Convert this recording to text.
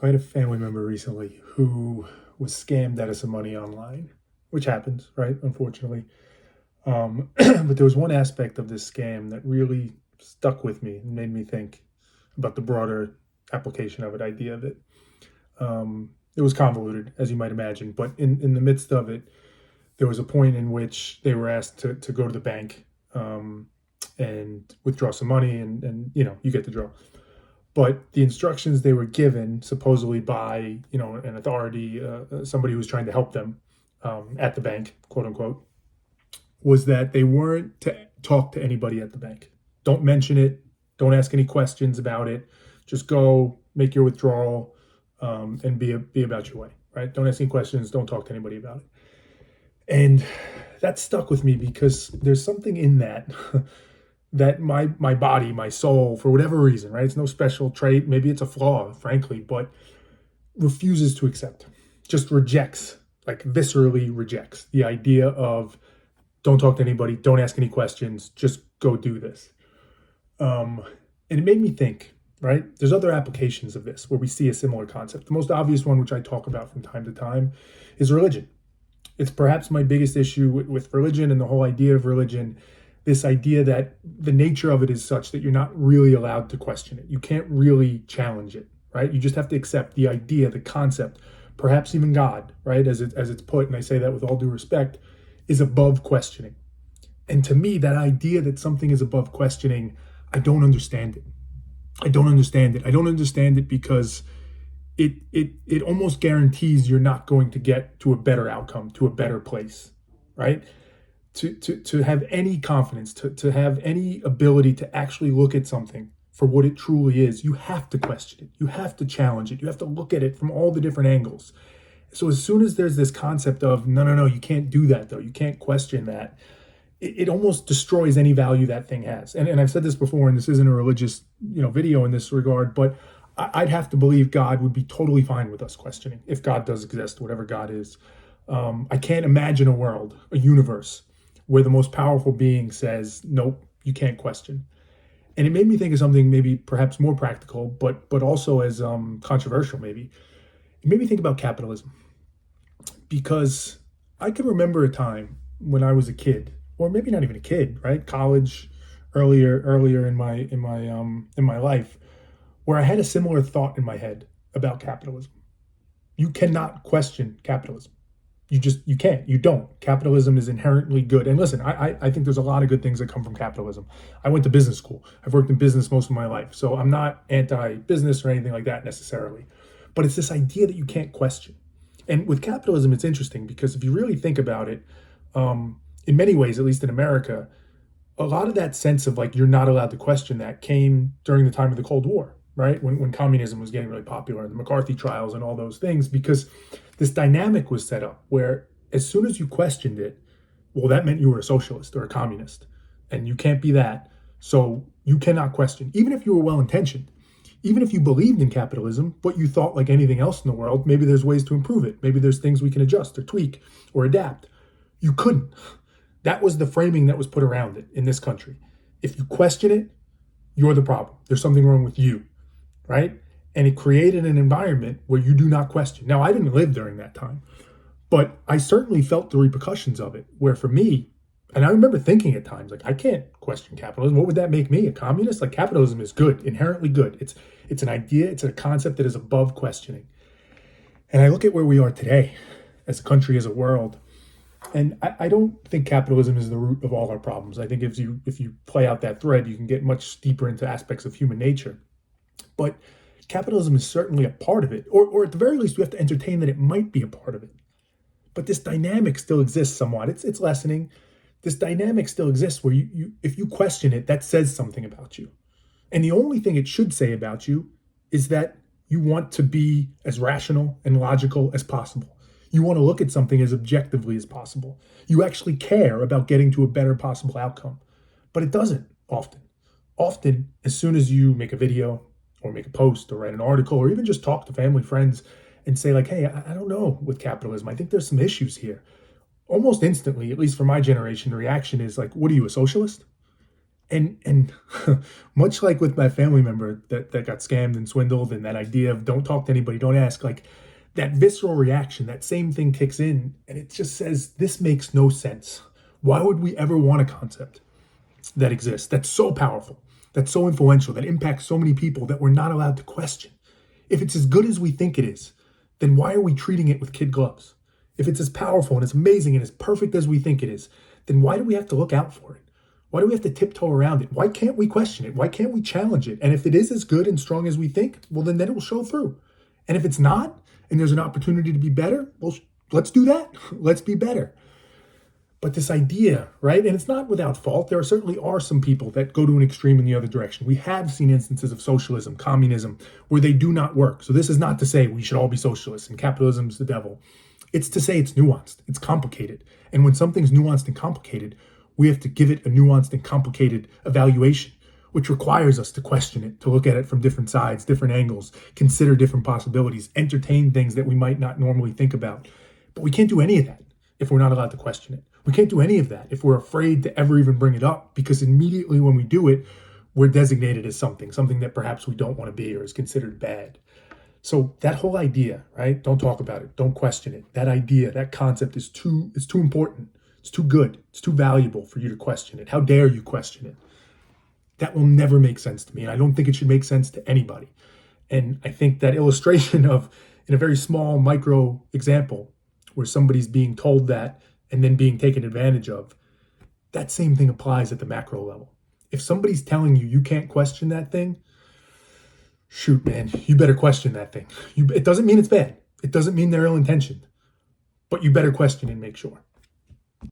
I had a family member recently who was scammed out of some money online, which happens, right? Unfortunately. But there was one aspect of this scam that really stuck with me and made me think about the broader application of it, idea of it. It was convoluted, as you might imagine, but in the midst of it, there was a point in which they were asked to go to the bank and withdraw some money, and you get the drill. But the instructions they were given, supposedly by an authority, somebody who was trying to help them at the bank, quote unquote, was that they weren't to talk to anybody at the bank. Don't mention it. Don't ask any questions about it. Just go make your withdrawal and be about your way. Right? Don't ask any questions. Don't talk to anybody about it. And that stuck with me because there's something in that that my body, my soul, for whatever reason, right? It's no special trait. Maybe it's a flaw, frankly, but refuses to accept, just rejects, like viscerally rejects the idea of don't talk to anybody, don't ask any questions, just go do this. And it made me think, right? There's other applications of this where we see a similar concept. The most obvious one, which I talk about from time to time, is religion. It's perhaps my biggest issue with religion and the whole idea of religion. This idea that the nature of it is such that you're not really allowed to question it. You can't really challenge it, right? You just have to accept the idea, the concept, perhaps even God, right? As it's put, and I say that with all due respect, is above questioning. And to me, that idea that something is above questioning, I don't understand it. I don't understand it. I don't understand it because it almost guarantees you're not going to get to a better outcome, to a better place, right? To have any confidence, to have any ability to actually look at something for what it truly is, you have to question it. You have to challenge it. You have to look at it from all the different angles. So as soon as there's this concept of, no, you can't do that though, you can't question that, it almost destroys any value that thing has. And I've said this before, and this isn't a religious video in this regard, but I'd have to believe God would be totally fine with us questioning, if God does exist, whatever God is. I can't imagine a world, a universe, where the most powerful being says, nope, you can't question. And it made me think of something maybe perhaps more practical, but also as controversial maybe. It made me think about capitalism. Because I can remember a time when I was a kid, or maybe not even a kid, right? College, earlier in my life, where I had a similar thought in my head about capitalism. You cannot question capitalism. You can't. You don't. Capitalism is inherently good. And listen, I think there's a lot of good things that come from capitalism. I went to business school. I've worked in business most of my life. So I'm not anti-business or anything like that necessarily. But it's this idea that you can't question. And with capitalism, it's interesting because if you really think about it, in many ways, at least in America, a lot of that sense of like you're not allowed to question that came during the time of the Cold War, right? When communism was getting really popular and the McCarthy trials and all those things, because this dynamic was set up where as soon as you questioned it, well, that meant you were a socialist or a communist, and you can't be that. So you cannot question, even if you were well-intentioned. Even if you believed in capitalism, but you thought like anything else in the world, maybe there's ways to improve it. Maybe there's things we can adjust or tweak or adapt. You couldn't. That was the framing that was put around it in this country. If you question it, you're the problem. There's something wrong with you, right? And it created an environment where you do not question. Now, I didn't live during that time, but I certainly felt the repercussions of it, where for me, and I remember thinking at times, like, I can't question capitalism. What would that make me, a communist? Like, capitalism is good, inherently good. It's an idea, it's a concept that is above questioning. And I look at where we are today as a country, as a world, and I don't think capitalism is the root of all our problems. I think if you play out that thread, you can get much deeper into aspects of human nature. But capitalism is certainly a part of it, or at the very least, we have to entertain that it might be a part of it. But this dynamic still exists somewhat. It's lessening. This dynamic still exists where you if you question it, that says something about you. And the only thing it should say about you is that you want to be as rational and logical as possible. You want to look at something as objectively as possible. You actually care about getting to a better possible outcome. But it doesn't often. Often, as soon as you make a video or make a post or write an article or even just talk to family, friends and say like, hey, I don't know with capitalism. I think there's some issues here. Almost instantly, at least for my generation, the reaction is like, what are you, a socialist? And much like with my family member that got scammed and swindled, and that idea of don't talk to anybody, don't ask, like that visceral reaction, that same thing kicks in and it just says, this makes no sense. Why would we ever want a concept that exists, that's so powerful, that's so influential, that impacts so many people, that we're not allowed to question? If it's as good as we think it is, then why are we treating it with kid gloves? If it's as powerful and as amazing and as perfect as we think it is, then why do we have to look out for it? Why do we have to tiptoe around it? Why can't we question it? Why can't we challenge it? And if it is as good and strong as we think, well, then it will show through. And if it's not, and there's an opportunity to be better, well, let's do that. Let's be better. But this idea, right? And it's not without fault. There certainly are some people that go to an extreme in the other direction. We have seen instances of socialism, communism, where they do not work. So this is not to say we should all be socialists and capitalism's the devil. It's to say it's nuanced, it's complicated. And when something's nuanced and complicated, we have to give it a nuanced and complicated evaluation, which requires us to question it, to look at it from different sides, different angles, consider different possibilities, entertain things that we might not normally think about. But we can't do any of that if we're not allowed to question it. We can't do any of that if we're afraid to ever even bring it up, because immediately when we do it, we're designated as something that perhaps we don't want to be or is considered bad. So that whole idea, right? Don't talk about it. Don't question it. That idea, that concept is too important. It's too good. It's too valuable for you to question it. How dare you question it? That will never make sense to me. And I don't think it should make sense to anybody. And I think that illustration of, in a very small micro example, where somebody's being told that and then being taken advantage of, that same thing applies at the macro level. If somebody's telling you you can't question that thing, shoot, man, you better question that thing. It doesn't mean it's bad. It doesn't mean they're ill-intentioned. But you better question and make sure.